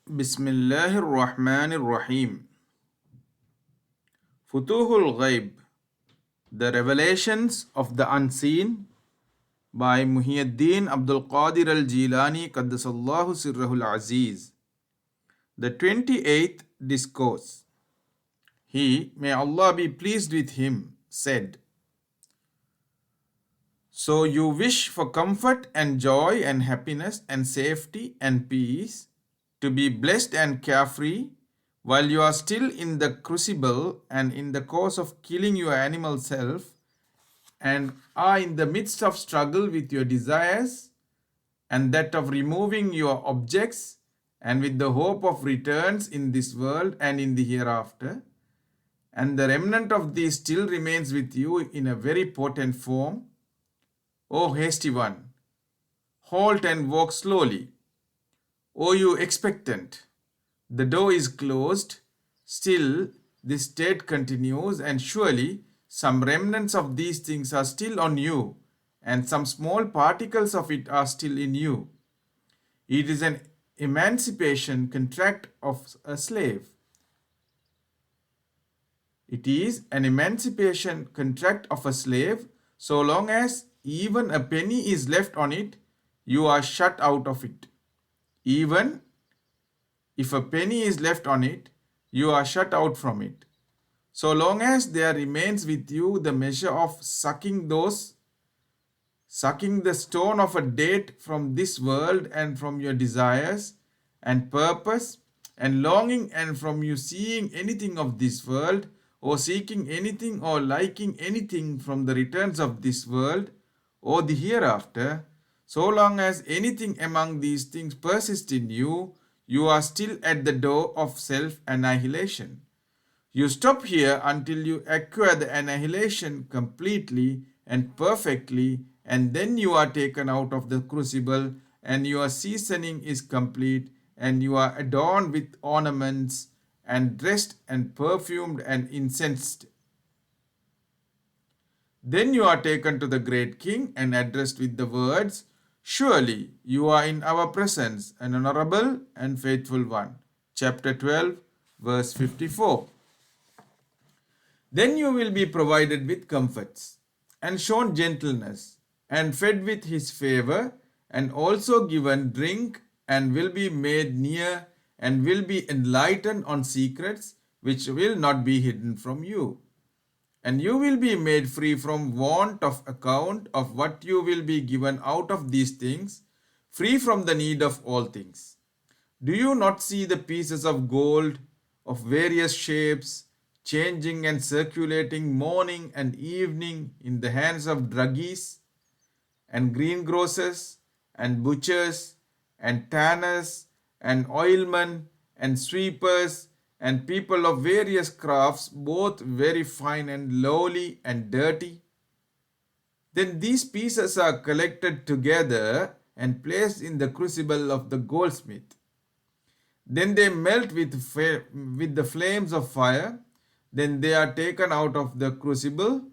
Bismillahir Rahmanir Rahim. Futuh Al Ghaib, The Revelations of the Unseen by Muhiyeddeen Abdul Qadir Al Gilani Qaddasallahu Sirrahul Azeez. The 28th discourse. He, may Allah be pleased with him, said, So you wish for comfort and joy and happiness and safety and peace, to be blessed and carefree, while you are still in the crucible and in the course of killing your animal self, and are in the midst of struggle with your desires and that of removing your objects, and with the hope of returns in this world and in the hereafter, and the remnant of these still remains with you in a very potent form. O hasty one, halt and walk slowly. O you expectant, the door is closed, still this state continues, and surely some remnants of these things are still on you, and some small particles of it are still in you. It is an emancipation contract of a slave. It is an emancipation contract of a slave. So long as even a penny is left on it, you are shut out of it. Even if a penny is left on it, you are shut out from it. So long as there remains with you the measure of sucking the stone of a date from this world and from your desires and purpose and longing, and from you seeing anything of this world, or seeking anything or liking anything from the returns of this world or the hereafter, so long as anything among these things persists in you, you are still at the door of self-annihilation. You stop here until you acquire the annihilation completely and perfectly, and then you are taken out of the crucible, and your seasoning is complete, and you are adorned with ornaments, and dressed and perfumed and incensed. Then you are taken to the great king and addressed with the words, Surely you are in our presence, an honorable and faithful one. Chapter 12, verse 54. Then you will be provided with comforts, and shown gentleness, and fed with his favor, and also given drink, and will be made near, and will be enlightened on secrets which will not be hidden from you. And you will be made free from want of account of what you will be given out of these things, free from the need of all things. Do you not see the pieces of gold of various shapes, changing and circulating morning and evening in the hands of druggies and greengrocers and butchers and tanners and oilmen and sweepers and people of various crafts, both very fine and lowly and dirty? Then these pieces are collected together and placed in the crucible of the goldsmith. Then they melt with the flames of fire. Then they are taken out of the crucible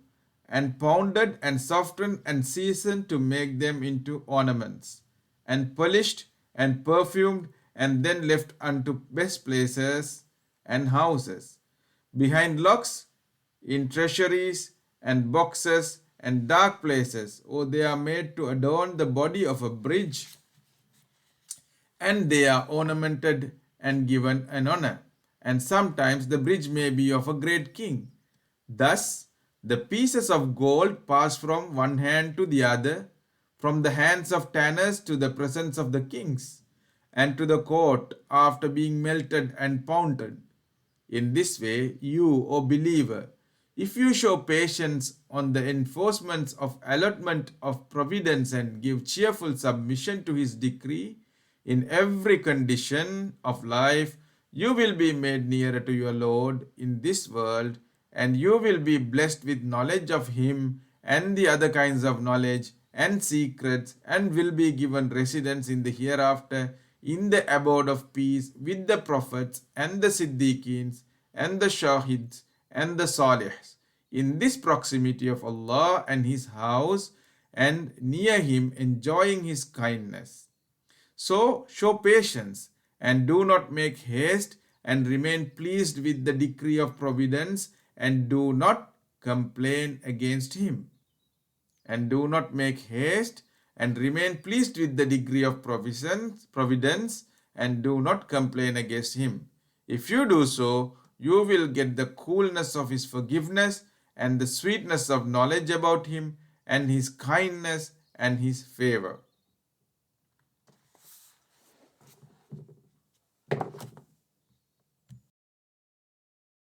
and pounded and softened and seasoned to make them into ornaments, and polished and perfumed, and then left unto best places and houses, behind locks, in treasuries and boxes and dark places. Oh, they are made to adorn the body of a bridge, and they are ornamented and given an honor. And sometimes the bridge may be of a great king. Thus the pieces of gold pass from one hand to the other, from the hands of tanners to the presence of the kings, and to the court after being melted and pounded. In this way, you, O believer, if you show patience on the enforcements of allotment of providence and give cheerful submission to his decree in every condition of life, you will be made nearer to your Lord in this world, and you will be blessed with knowledge of him and the other kinds of knowledge and secrets, and will be given residence in the hereafter in the abode of peace with the prophets and the siddiqeens and the shahids and the salihs, in this proximity of Allah and his house, and near him enjoying his kindness. So show patience and do not make haste, and remain pleased with the decree of providence, and do not complain against him. And do not make haste, and remain pleased with the degree of providence, and do not complain against him. If you do so, you will get the coolness of his forgiveness, and the sweetness of knowledge about him, and his kindness and his favor.